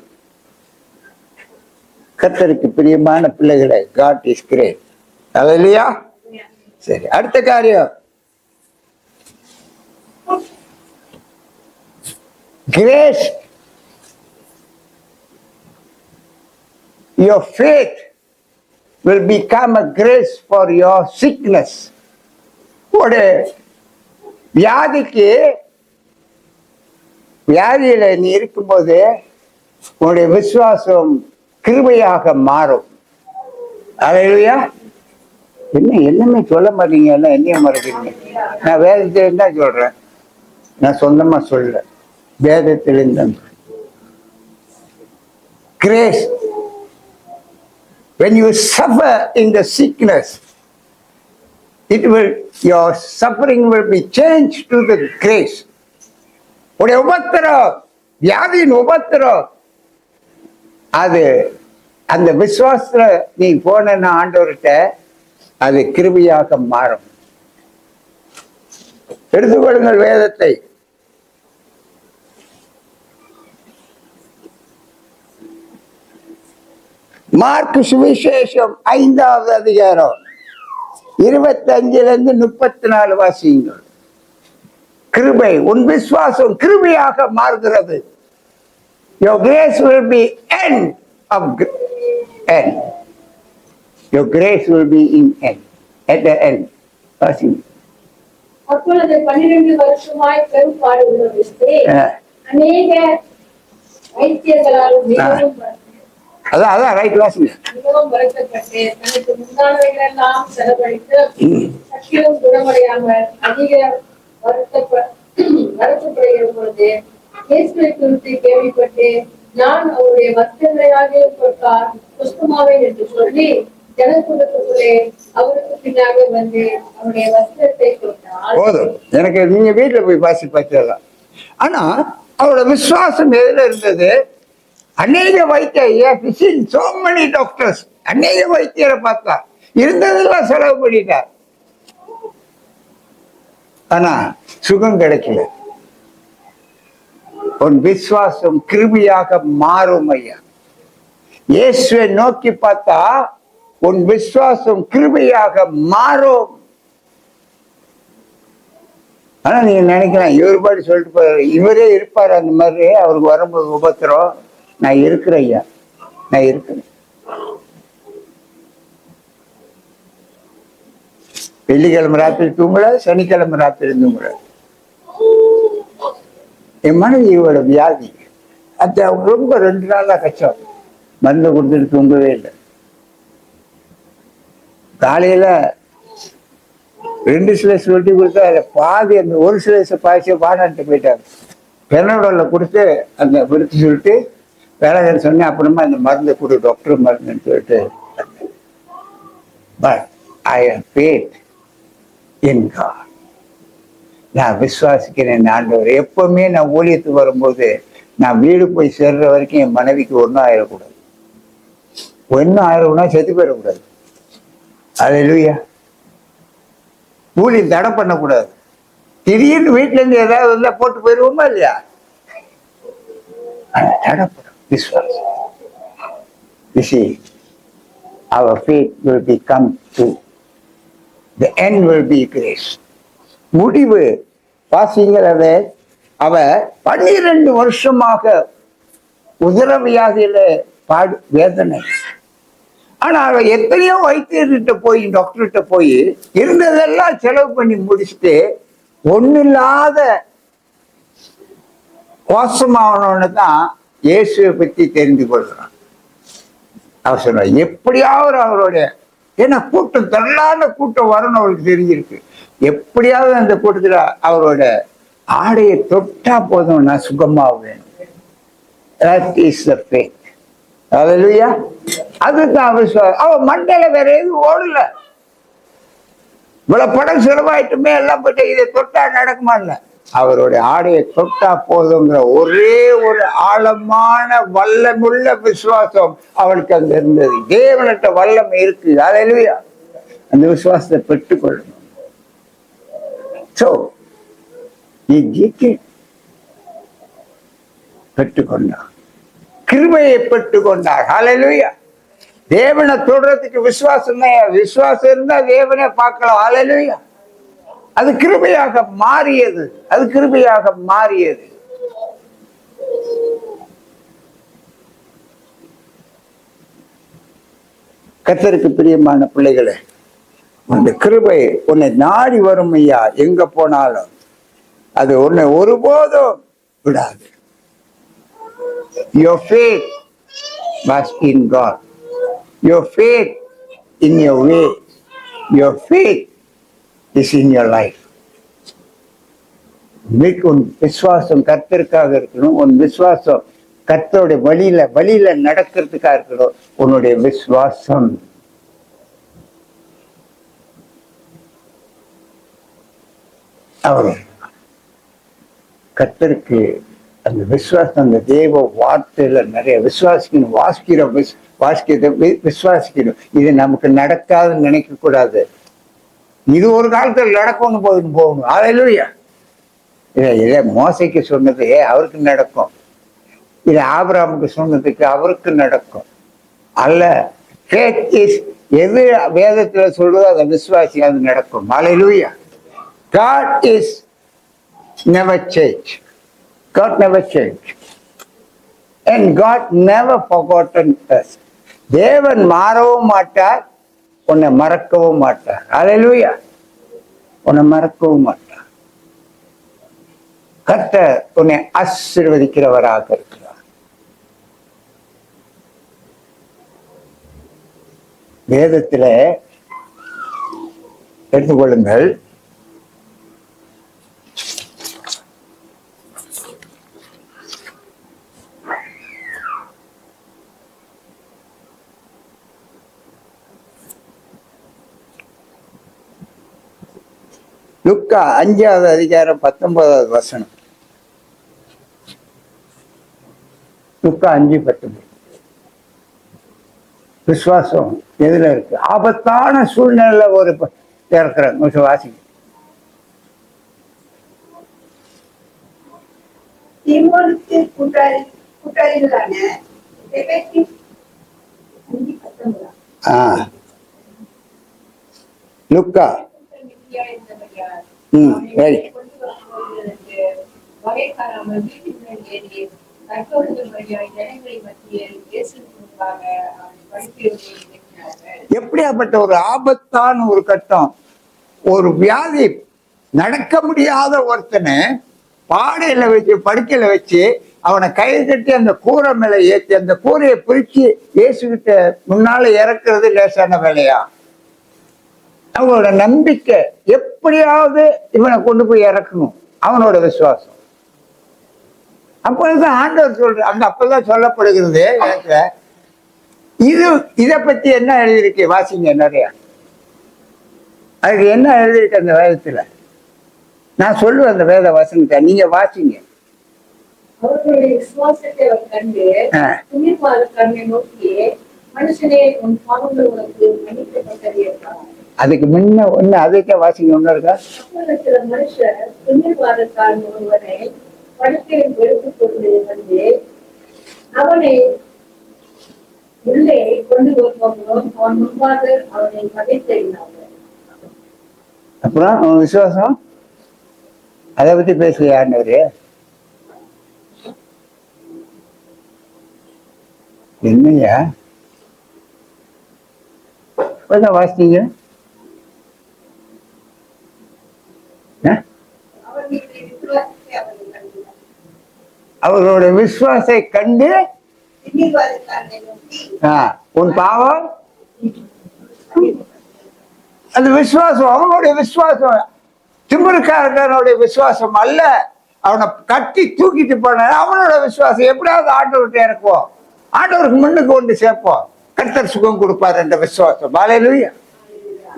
Speaker 1: கர்த்தருக்கு பிரியமான பிள்ளைகளை, காட் இஸ் கிரேட். அல்லேலூயா. சரி, அடுத்த காரியம், grace. Your faith will become a grace for your sickness. ஒரு வியாதியில நீ இருக்கும்போது உன்னுடைய விசுவாசம் கிருபையாக மாறும். அல்லேலூயா. என்னமே சொல்ல மாட்டீங்க, எல்லாம் என்னைய மறக்கிறீங்க. நான் வேதத்திலிருந்து தான் சொல்றேன், நான் சொந்தமா சொல்ல, வேதத்திலிருந்து. Grace. When you suffer in the sickness, your suffering will be changed to the grace. உடைய உபத்திரம், வியாதியின் உபத்திரம், அது அந்த விசுவாசத்துல நீ போன ஆண்டவர்கிட்ட அது கிருபையாக மாறும். எடுத்துக்கொள்ளுங்கள் வேதத்தை. மார்க்கு சுவிசேஷம் 5வது அதிகாரம் 25-34 வாசியுங்கள். கிருபை, உன் விசுவாசம் கிருபையாக மாறுகிறது. Your grace will be end of end. Your grace will be in end, at the end. வாசியுங்கள்.
Speaker 2: அப்பொழுது 12 வருஷமாய் பெரும்பாடு உள்ள அநேக வைத்தியர்களால் மிகவும்
Speaker 1: அதான் ரைட் வாசிங்க.
Speaker 2: மிகவும் வருத்தப்பட்டு தனக்கு முந்தானவைகளெல்லாம் செலவழித்து சக்கிலும் குணமடையாமல் அதிக வருத்தப்படுகிற பொழுது இயேசுவை குறித்து கேள்விப்பட்டு, நான் அவருடைய வஸ்திரங்களாக கொடுத்தார் சுஸ்தமாவேன் என்று சொல்லி ஜனக்கூட்டத்துக்குள்ளே அவருக்கு பின்னாக வந்து அவருடைய வஸ்திரத்தை கொடுத்தார்.
Speaker 1: போதும், எனக்கு நீங்க வீட்டுல போய் வாசி பார்த்தலாம். ஆனா அவரோட விசுவாசம் எதுல இருந்தது? அநேக வைத்திய so many doctors, அநேக வைத்தியரை பார்த்தா, இருந்ததெல்லாம் செலவு பண்ணிட்டார். ஆனா சுகம் கிடைக்கல. உன் விசுவாசம் கிருபையாக மாறும் ஐயா. இயேசுவை நோக்கி பார்த்தா உன் விசுவாசம் கிருபையாக மாறும். ஆனா நீங்க நினைக்கலாம், இவர் பாடி சொல்லிட்டு போறாரு, இவரே இருப்பாரு அந்த மாதிரி. அவருக்கு வரும்போது உபத்திரம், நான் இருக்கிறேன் ஐயா, நான் இருக்கிறேன். வெள்ளிக்கிழமை ராத்திரி தூங்கல, சனிக்கிழமை ராத்திரி தூங்கல. என் மனைவியோட வியாதி அது ரொம்ப 2 நாளா கஷ்டம். மருந்து கொடுத்துட்டு தூங்கவே இல்லை. காலையில 2 சிலைஸ் வெட்டி கொடுத்தா அதை பாதி, அந்த 1 சிலைஸை பாய்ச்சி வாடான்ட்டு போயிட்டாங்க. பெனடோல கொடுத்து அந்த விடுத்து சொல்லிட்டு வேலை சொன்னேன். அப்புறமா அந்த மருந்து கொடு, டாக்டர் மருந்துன்னு சொல்லிட்டு. But I have faith in God. நான் விசுவாசிக்கிறேன் ஆண்டவர். எப்பவுமே நான் ஊழியத்துக்கு வரும்போது நான் வீடு போய் சேர்ற வரைக்கும் என் மனைவிக்கு ஒன்றும் ஆயிடக்கூடாது. ஒன்றும் ஆயிரம்னா செத்து போயிடக்கூடாது. அல்லேலூயா. ஊழியம் தடை பண்ணக்கூடாது. திடீர்னு வீட்டுல இருந்து ஏதாவது இருந்தா போட்டு போயிடுவோமா இல்லையா? தடைப்படும் விசுவாசம். You see, our faith will become true. The end will be grace. முடிவு வாசிங்கிறத அவ 12 வருஷமாக உதரவியாதியில வேதனை. ஆனா அவ எத்தனையோ வைத்தியர்கிட்ட போய், டாக்டர்கிட்ட போய் இருந்ததெல்லாம் செலவு பண்ணி முடிச்சுட்டு ஒண்ணு இல்லாத மோசமானவனு தான் இயேசுவை பத்தி தெரிந்து கொள்றான். அவர் சொன்ன எப்படியாவது அவருடைய, ஏன்னா கூட்டம் தள்ளான கூட்டம் வரணும் அவருக்கு தெரிஞ்சிருக்கு. எப்படியாவது அந்த கூட்டத்துல அவரோட ஆடையை தொட்டா போதும், நான் சுகமாவேன். That is the faith. Hallelujah. அதுதான் விசுவாசம். அவ மண்டையில வேற எதுவும் ஓடல. இவ்வளவு படம் செலவாயிட்டுமே எல்லாம் போயிட்டு இதை தொட்டா நடக்குமா இல்ல? அவருடைய ஆடையை தொட்டா போதுங்கிற ஒரே ஒரு ஆழமான வல்லமுள்ள விசுவாசம் அவளுக்கு அங்க இருந்தது. தேவனிட்ட வல்லமை இருக்கு. அல்லேலூயா. அந்த விசுவாசத்தை பெற்றுக்கொள்ளணும். பெற்றுக்கொண்டார், கிருபையை பெற்றுக்கொண்டார். அல்லேலூயா. தேவனை தொடுறதுக்கு விசுவாசம் தான். விசுவாசம் இருந்தா தேவனை பார்க்கலாம். அல்லேலூயா. அது கிருபையாக மாறியது. அது கிருபையாக மாறியது. கர்த்தருக்கு பிரியமான பிள்ளைகளே, அந்த கிருபை உன்னை நாடி வரும் ஐயா. எங்க போனாலும் அது உன்னை ஒருபோதும் விடாது. Your faith was in God. Your faith in your way. Your faith is in your life. உன் விசுவாசம் கர்த்தருக்காக இருக்கணும். உன் விசுவாசம் கர்த்தருடைய வழியில நடக்கிறதுக்காக இருக்கணும். உன்னுடைய விசுவாசம் அவர் கர்த்தருக்கு அந்த விசுவாசம், அந்த தேவ வார்த்தையில நிறைய விசுவாசிக்கணும். விசுவாசிக்கணும். இது நமக்கு நடக்காதுன்னு நினைக்க கூடாது. இது ஒரு காலத்துல நடக்கும்னு போகணும். அல்லேலூயா. இதை மோசைக்கு சொன்னது அவருக்கு நடக்கும். இது ஆபிரகாமுக்கு சொன்னதுக்கு அவருக்கு நடக்கும். அல்ல, எது வேதத்துல சொல்றதோ அதை விசுவாசி, அது நடக்கும். அல்லேலூயா. God is never change. God never change. And God never forgotten us. தேவன் மாறவும் மாட்டார், உன்னை மறக்கவும் மாட்டார். அல்லேலூயா. உன்னை மறக்கவும் மாட்டார். கர்த்தர் உன்னை ஆசீர்வதிக்கிறவராக இருக்கிறார். வேதத்துல எடுத்துக்கொள்ளுங்கள். லூக்கா 5வது அதிகாரம் 19வது வசனம். லூக்கா 5:19. விசுவாசம் எதுல இருக்கு? ஆபத்தான சூழ்நிலையில ஒரு இருக்கிறாங்க. வாசிங்க. லூக்கா எப்படியாப்பட்ட ஒரு ஆபத்தான ஒரு கட்டம். ஒரு வியாதி, நடக்க முடியாத ஒருத்தனை பாடையில வச்சு, படுக்கையில வச்சு, அவனை கயிறு கட்டி அந்த கூரை மேல ஏற்றி அந்த கூரையை பிரிச்சு இயேசுகிட்ட முன்னால இறக்குறது லேசான வேலையா? அவங்களோட நம்பிக்கை எப்படியாவது இவனை கொண்டு போய் இறக்கணும். அவனோட விசுவாசம். அப்பதான் ஆண்டவர் சொல்ற, அந்த அப்பதான் சொல்லப்படுகிறது. இத பத்தி என்ன எழுதியிருக்கு? வாசிங்க நிறைய. அதுக்கு என்ன எழுதியிருக்கு அந்த வேதத்துல? நான் சொல்லுவேன் அந்த வேத வசனத்தை, நீங்க வாசிங்க.
Speaker 2: அவர்களுடைய விசுவாசத்தை அவர் கண்டு துணிவாளர்களை நோக்கி, மனுஷனே உன் பாவங்கள் உனக்கு மன்னிக்கப்பட்டது என்றார்.
Speaker 1: அதுக்கு முன்ன ஒண்ணு அதுக்கே வாசிங்க. ஒண்ணு இருக்கா?
Speaker 2: சில மனுஷர் துணிவாளர்காரன் ஒருவனை படுக்கையில் எடுத்துக் கொண்டு வந்து அவனை உள்ளே கொண்டு வருவோம். அவன் முன்பாக அவனை மதித்தார்கள்.
Speaker 1: அப்புறம் அவன் விசுவாசம் அதை பத்தி பேசுற ஆண்டவரு என்னையா வாசிங்க. அவரோட விசுவாசத்தை கண்டு உன் பாவம், அந்த விசுவாசம் அவனுடைய விசுவாசம். திமிருக்காரனுடைய விசுவாசம் அல்ல. அவனை கட்டி தூக்கிட்டு போன அவனோட விசுவாசம். எப்படியாவது ஆண்டவர்கிட்ட இறக்குவோம், ஆண்டவருக்கு முன்னுக்கு கொண்டு சேர்ப்போம், கர்த்தர் சுகம் கொடுப்பார் என்ற விசுவாசம். Hallelujah.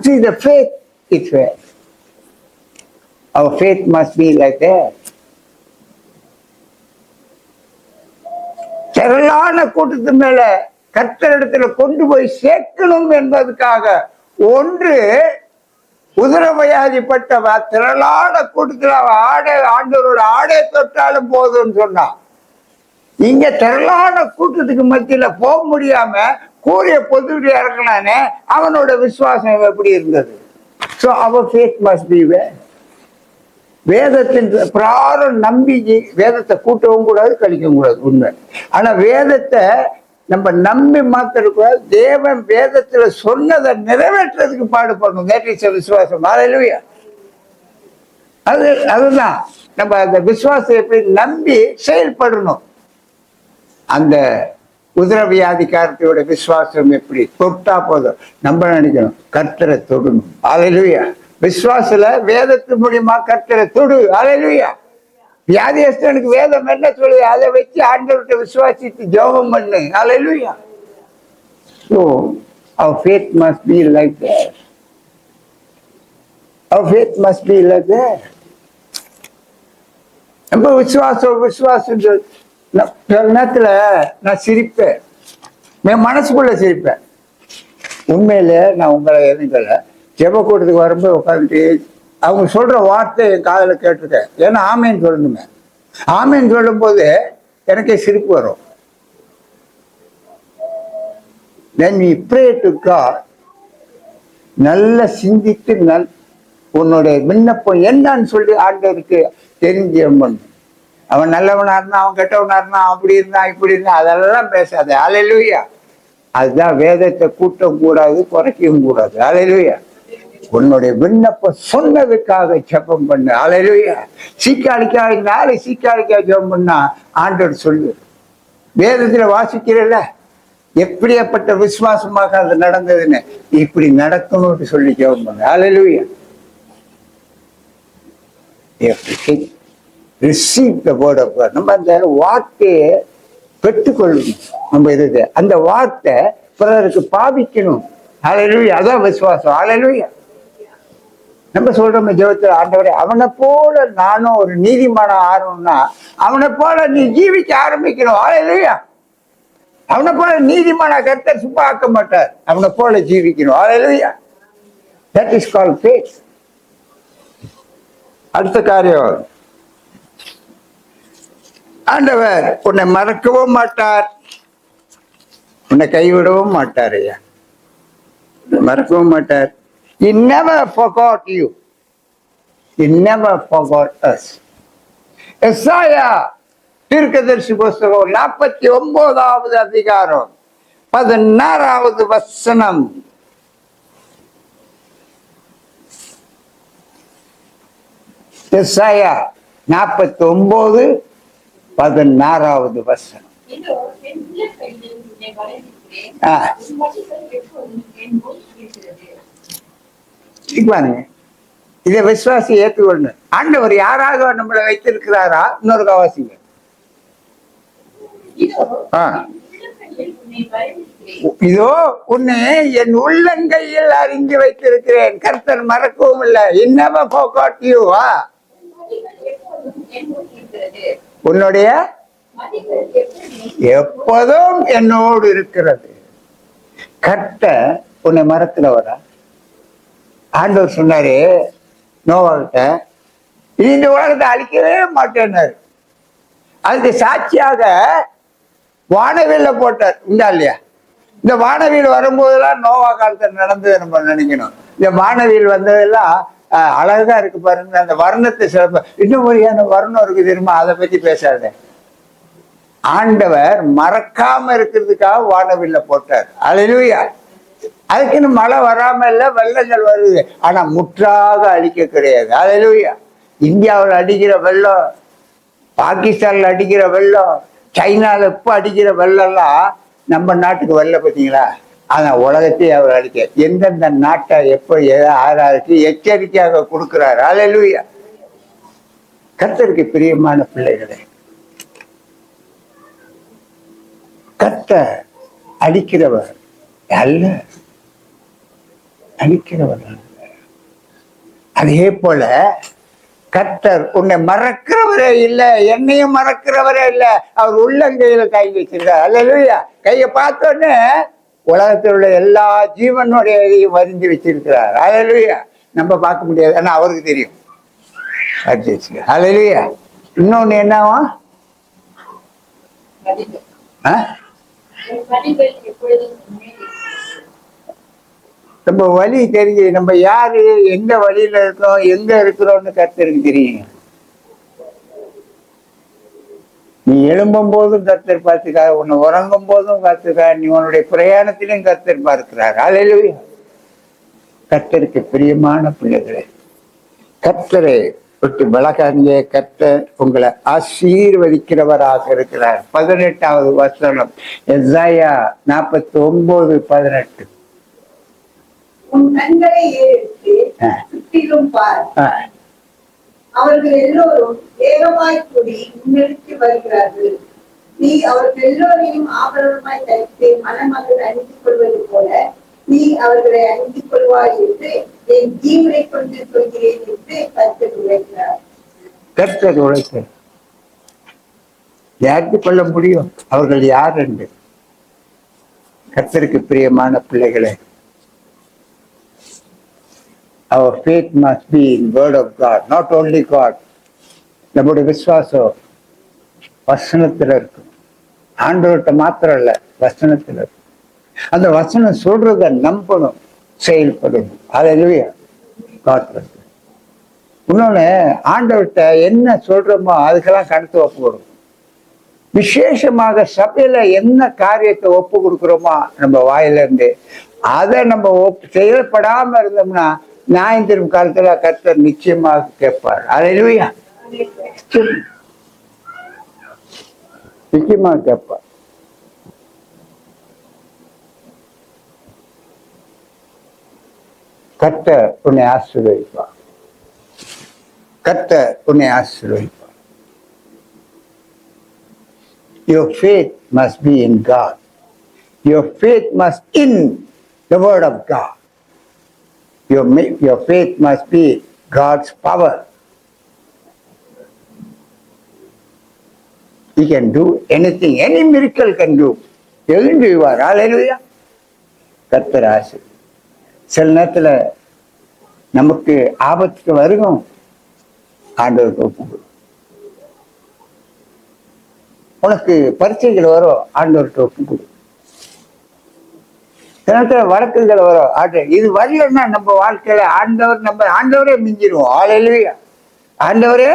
Speaker 1: See, the faith is faith. Our faith must be like that. திரளான கூட்டத்து மேல கர்த்தரிடத்துல கொண்டு போய் சேர்க்கணும் என்பதற்காக ஒன்று உதரவியாதிப்பட்டவ திரளான கூட்டத்தில் அவ ஆண்டவரோட ஆடை தொட்டாலும் போதும்னு சொன்னான். இங்க திரளான கூட்டத்துக்கு மத்தியில போக முடியாம கூறிய பொதுவிட இறங்கினானே, அவனோட விசுவாசம் எப்படி இருந்தது? So our faith must be where? வேதத்தின் பிராரம் நம்பி வேதத்தை கூட்டவும் கூடாது, கழிக்கவும் கூடாது, உண்மை. ஆனா வேதத்தை நம்ம நம்பி மாத்திருக்கூடாது. தேவன் வேதத்துல சொன்னதை நிறைவேற்றதுக்கு பாடுபடணும். That is a விசுவாசம். ஹல்லேலூயா. அதுதான் நம்ம அந்த விசுவாசம் எப்படி நம்பி செயல்படணும். அந்த உதரவியாதிக்காரத்தையோட விசுவாசம் எப்படி தொட்டா போதும், நம்ம நினைக்கணும் கர்த்தரை தொடணும். ஹல்லேலூயா. விசுவாசல வேதத்து மூலியமா கர்த்தரை தொடு. ஹல்லேலூயா. வியாதியஸ்தனுக்கு வேதம் என்ன சொல்லுது, அதை வச்சு ஆண்டவர்கிட்ட விசுவாசித்து ஜெபம் பண்ணு. ஹல்லேலூயா. So our faith must be like that. Our faith must be like that. நம்ம விசுவாசம் நேரத்துல நான் சிரிப்பேன், என் மனசுக்குள்ள சிரிப்பேன். உண்மையில நான் உங்களை எதுங்கல ஜெப கூட்டத்துக்கு வரும்போது உட்காந்துட்டு அவங்க சொல்ற வார்த்தை என் காதல கேட்டிருக்கேன். ஏன்னா ஆமேன்னு சொல்லணுமே. ஆமேன்னு சொல்லும் போது எனக்கே சிரிப்பு வரும். When we pray to God, நல்ல சிந்தித்து உன்னுடைய விண்ணப்பம் என்னன்னு சொல்லி ஆண்டவருக்கு தெரிஞ்சு பண்ணு. அவன் நல்லவனா இருந்தா, அவன் கெட்டவனா இருந்தா, அப்படி இருந்தா இப்படி இருந்தா அதெல்லாம் பேசாத. ஹல்லேலூயா. அதுதான் வேதத்தை கூட்டவும் கூடாது, குறைக்கவும் கூடாது. ஹல்லேலூயா. உன்னுடைய விண்ணப்பம் சொன்னதுக்காக ஜெபம் பண்ணு. ஹல்லேலூயா. சீக்காளிக்காய் 4 சீக்காளிக்காய் ஜெபம் பண்ணா ஆண்டவர் சொல்லு. வேதத்துல வாசிக்கிறல்ல எப்படியாப்பட்ட விசுவாசமாக அது நடந்ததுன்னு, இப்படி நடக்கணும்னு சொல்லி ஜெபம் பண்ணு. ஹல்லேலூயா. Receive the word of God. நம்ம அந்த வார்த்தையை பெற்றுக்கொள்ளணும். நம்ம இது அந்த வார்த்தை பிறருக்கு பாவிக்கணும். ஹல்லேலூயா. அதான் விசுவாசம். ஹல்லேலூயா. நம்ம சொல்றோம் ஜெபத்தில், ஆண்டவரே அவனை போல நானும் ஒரு நீதிமான ஆரணும்னா அவனை போல நீ ஜீவிக்க ஆரம்பிக்கணும். ஹல்லேலூயா. அவனை போல நீதிமான கர்த்தர் சும்மா ஆக்க மாட்டார், அவனை போல ஜீவிக்கணும். ஹல்லேலூயா. That is called faith. அடுத்த காரியம், ஆண்டவர் உன்னை மறக்கவும் மாட்டார், உன்னை கைவிடவும் மாட்டார். ஐயா மறக்கவும் மாட்டார். He never forgot you. He never forgot us. எசாயா தீர்க்கதரிசி புஸ்தகம் 49வது அதிகாரம் 16வது வசனம். எசாயா 49:16வது வசனம். இதை விசுவாசி ஏற்றுக்கொள்ளணும். ஆண்டவர் யாராக நம்மளை வைத்திருக்கிறாரா? இன்னொரு கவாசிங்க. இதோ உன்னை என் உள்ளங்கையில் அறிந்து வைத்திருக்கிறேன், கர்த்தர் மறக்கவும் இல்லை. இன்னவ போகாட்டியுவா உன்னுடைய எப்போதும் என்னோடு இருக்கிறது. கர்த்தர் உன்னை மறக்கிறவரா? ஆண்டவர் சொன்னாரு நோவாகிட்ட, இந்த உலகத்தை அழிக்கவே மாட்டேன்னாரு. அதுக்கு சாட்சியாக வானவியல போட்டார். உண்டா இல்லையா? இந்த வானவியல் வரும்போதெல்லாம் நோவா காலத்தில் நடந்தது நம்ம நினைக்கணும். இந்த வானவியல் வந்ததெல்லாம் அழகா இருக்கு பாருங்க. அந்த வர்ணத்தை சிறப்பு இன்னும் வரையான வர்ணம் இருக்கு தெரியுமா? அதை பத்தி பேசாத. ஆண்டவர் மறக்காம இருக்கிறதுக்காக வானவில்ல போட்டார். ஹல்லேலூயா. அதுக்குன்னு மழை வராம இல்ல, வெள்ளங்கள் வருது, ஆனா முற்றாக அடிக்க கிடையாது. ஹல்லேலூயா. இந்தியாவில் அடிக்கிற வெள்ளம், பாகிஸ்தான்ல அடிக்கிற வெள்ளம், சைனால இப்ப அடிக்கிற வெள்ளம்லாம் நம்ம நாட்டுக்கு வரல பார்த்தீங்களா? ஆனா உலகத்தையே அவர் அடிக்க எந்தெந்த நாட்டை எப்ப ஆறாருக்கு எச்சரிக்கையாக கொடுக்கிறார். ஹல்லேலூயா. கர்த்தருக்கு பிரியமான பிள்ளைகளே, கர்த்தர் அடிக்கிறவர் அல்ல, அடிக்கிறவர் அல்ல. அதே போல கர்த்தர் உன்னை மறக்கிறவரே இல்லை, என்னையும் மறக்கிறவரே இல்லை. அவர் உள்ளங்கையில கை வச்சிருக்கார். அல்லேலூயா. கையை பார்த்தோன்னே உலகத்தில் உள்ள எல்லா ஜீவனுடைய இதையும் வரிஞ்சு வச்சிருக்கிறார். அல்லேலூயா. நம்ம பார்க்க முடியாது, ஆனா அவருக்கு தெரியும். அல்லேலூயா. இன்னொன்னு என்னவா? நம்ம வழி தெரிஞ்சு, நம்ம யாரு, எந்த வழியில இருக்கோம், எங்க இருக்கிறோம்னு கர்த்தருக்கு தெரியும். நீ எழும்பும் போதும் கர்த்தர் பார்த்துக்கார், உன்னை உறங்கும் போதும் கர்த்தர், நீ உன்னுடைய பிரயாணத்திலும் கர்த்தர் பார்க்கிறார். அல்லேலூயா. கர்த்தருக்கு பிரியமான பிள்ளைகளே, கர்த்தரை விட்டு விலகாதீங்க. கர்த்தர் உங்களை ஆசீர்வதிக்கிறவராக இருக்கிறார். 18வது வசனம், எசாயா 49:18.
Speaker 3: உன் கண்களை ஏறெடுத்து சுற்றிலும் பார், அவர்கள் எல்லோரும் வேகமாய் கூடி முன்னெடுத்து வருகிறார்கள். நீ அவர்கள் எல்லோரையும் ஆபரணமாய் தரித்து மணமகள் அணிந்து கொள்வது போல நீ அவர்களை அணிந்து கொள்வாய் என்று என் ஜீவனை கொண்டு சொல்கிறேன் என்று கர்த்தர் உரைக்கிறார்.
Speaker 1: கர்த்தர் உரைக்க யாருக்கு கொள்ள முடியும்? அவர்கள் யார் என்று? கர்த்தருக்கு பிரியமான பிள்ளைகளே, our faith must be in word of God, not only God. நம்முடைய விசுவாசம் வசனத்துல இருக்கும். ஆண்டவர்கிட்ட மாத்திரம் இல்ல, வசனத்துல இருக்கும். அந்த வசனம் சொல்றத நம்பணும், செயல்படணும். அல்லேலூயா. இன்னொன்னு, ஆண்டவர்கிட்ட என்ன சொல்றோமோ அதுக்கெல்லாம் கணக்கு ஒப்பு கொடுக்கும். விசேஷமாக சபையில என்ன காரியத்தை ஒப்பு கொடுக்குறோமோ நம்ம வாயில இருந்து, அதை நம்ம செயல்படாம இருந்தோம்னா நியாயம் தரும் காலத்துல கர்த்தர் நிச்சயமாக கேட்பார். அல்லேலூயா. நிச்சயமாக கேட்பார். கர்த்தர் உன்னை ஆசீர்வதிப்பார். கர்த்தர் உன்னை ஆசீர்வதிப்பார். Your faith must be in God. Your faith must in the word of God. Your faith must be God's power. He can do anything. Any miracle can do. Everything you are. Hallelujah. கர்த்தர் ஆசீர்வதிப்பார். சில நேரத்துல நமக்கு ஆபத்துக்கு வருகும், ஆண்டவருக்கு ஒப்பு. உனக்கு பரீட்சைகள் வரும், ஆண்டவர்கிட்ட ஒப்பு கொடு. சில நேரத்துல வழக்குகள் வரும், இது வரலன்னா நம்ம வாழ்க்கையில ஆண்டவரே மிஞ்சிருவோம். அல்லேலூயா. ஆண்டவரே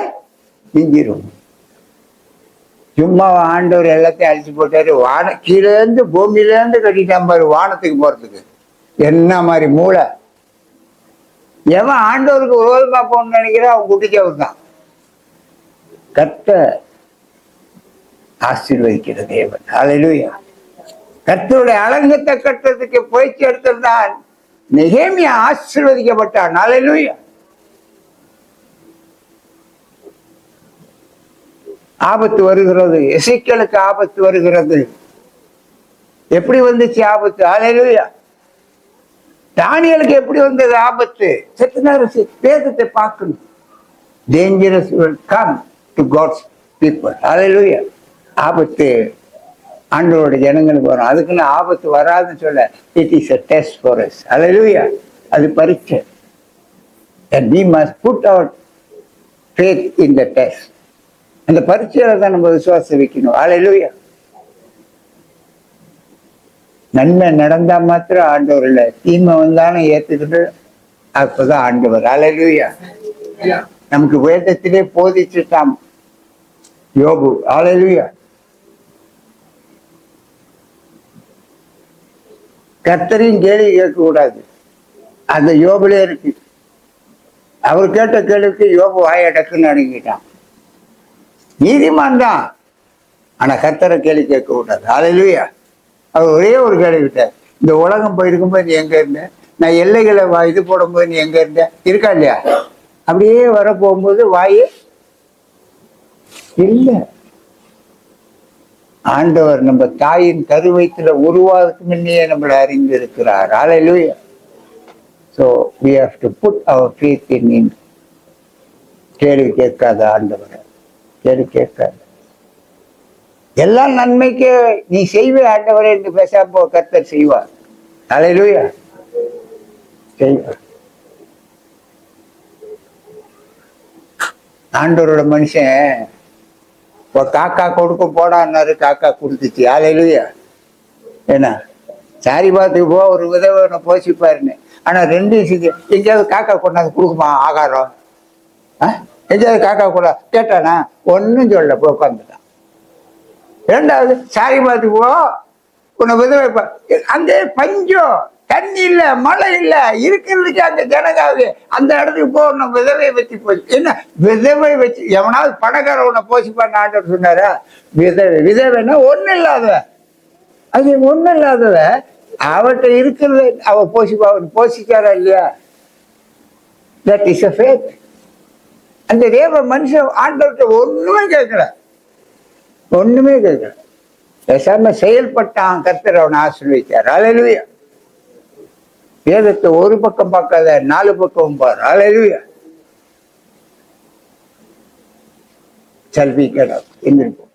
Speaker 1: மிஞ்சிருவோம். சும்மா ஆண்டவர் எல்லாத்தையும் அழிச்சு போட்டாரு. கீழே இருந்து பூமியில இருந்து கட்டிட்டான் பாரு வானத்துக்கு போறதுக்கு. என்ன மாதிரி மூளை! எவன் ஆண்டவருக்கு விரோதமா போகணும்னு நினைக்கிறா அவன் குட்டிச்சவர் தான். கர்த்தர் ஆசீர்வதிக்கிற தேவன். அல்லேலூயா. கர்த்தருடைய அலங்கத்தை கட்டுறதுக்கு போய்ச்சி எடுத்திருந்தான். நெகேமியா ஆசீர்வதிக்கப்பட்டான். அல்லேலூயா. ஆபத்து வருகிறது, எசேக்கியேலுக்கு ஆபத்து வருகிறது. எப்படி வந்துச்சு ஆபத்து? அல்லேலூயா. தானியேலுக்கு எப்படி வந்தது ஆபத்து? சற்று நேரம் வேதத்தை பார்க்கணும். Dangerous will come to God's people. Hallelujah. ஆபத்து ஆண்டவருடைய ஜனங்களுக்கு வரும். அதுக்குன்னு ஆபத்து வராதுன்னு சொல்ல, it is a test for us. Hallelujah. அது பரீட்சை. And we must put our faith in the test. அந்த பரீட்சையில தான் நம்ம விசுவாசம் வைக்கணும். Hallelujah. நன்மை நடந்தா மாத்திரம் ஆண்டவர் இல்லை, தீமை வந்தாலும் ஏத்துக்கிட்டு அப்பதான் ஆண்டவர். அல்லேலூயா. நமக்கு வேதத்திலே போதிச்சுட்டாம் யோபு. அல்லேலூயா. கர்த்தரையும் கேள்வி கேட்க கூடாது, அந்த யோபுலே இருக்கு. அவர் கேட்ட கேள்விக்கு யோபு வாயடக்குன்னு அடங்கிட்டான். நீதிமான் தான், ஆனா கர்த்தரை கேள்வி கேட்க கூடாது. அல்லேலூயா. அவர் ஒரே ஒரு கேள்வி விட்டார், இந்த உலகம் போயிருக்கும்போது நீ எங்க இருந்த? நான் எல்லைகளை இது போடும்போது நீ எங்க இருந்த? இருக்கா இல்லையா? அப்படியே வர போகும்போது வாயு இல்ல. ஆண்டவர் நம்ம தாயின் கருவயித்துல உருவாக்கு முன்னே நம்மளை அறிந்து இருக்கிறார். Hallelujah. So we have to put our faith in Him. கேள்வி கேட்காத ஆண்டவரை, கேள்வி கேட்காத. எல்லாம் நன்மைக்கு நீ செய்வே ஆண்டவரே என்று பேசாம கர்த்தர் செய்வார். அல்லேலூயா, செய்வார். ஆண்டவரோட மனுஷன் காக்கா கொடுக்கும் போடான்னாரு, காக்கா கொடுத்துச்சு. அல்லேலூயா. என்ன சாரி பாத்துக்கு போ, ஒரு விதவை போசிப்பாருன்னு. ஆனா ரெண்டு எங்கேயாவது காக்கா கொண்டாந்து கொடுக்குமா ஆகாரம்? எங்கேயாவது காக்கா கூட கேட்டானா? ஒன்னும் சொல்ல, போய் உட்காந்துட்டான். இரண்டாவது சாரி பாத்துக்கு போ, உன்னை விதவை, அந்த பஞ்சம், தண்ணி இல்ல, மழை இல்ல, இருக்கிறதுக்கு அந்த ஜனகாவே அந்த இடத்துக்கு போ, உன்னை விதவை வச்சு போச்சு. என்ன விதவை வச்சு எவனாவது பணக்கார உன்னை போசிப்பான்னு ஆண்டவர் சொன்னாரா? விதவை, விதவைன்னா ஒண்ணு இல்லாத, அது ஒண்ணும் இல்லாதவ அவட்ட இருக்கிறது அவ போஷிக்காரா இல்லையா? That is a faith. அந்த தேவ மனுஷன் ஆண்டவர்கிட்ட ஒண்ணுமே கேட்கல, ஒண்ணுமே கேட்கல, பேசாம செயல்பட்டான். கர்த்தர் அவனை ஆசீர்வதிச்சார். அல்லேலூயா. வேதத்தை ஒரு பக்கம் பார்க்காத, 4 பக்கம் பாரு. அல்லேலூயா. செல்வி கேட்டோம் எந்திருப்போம்.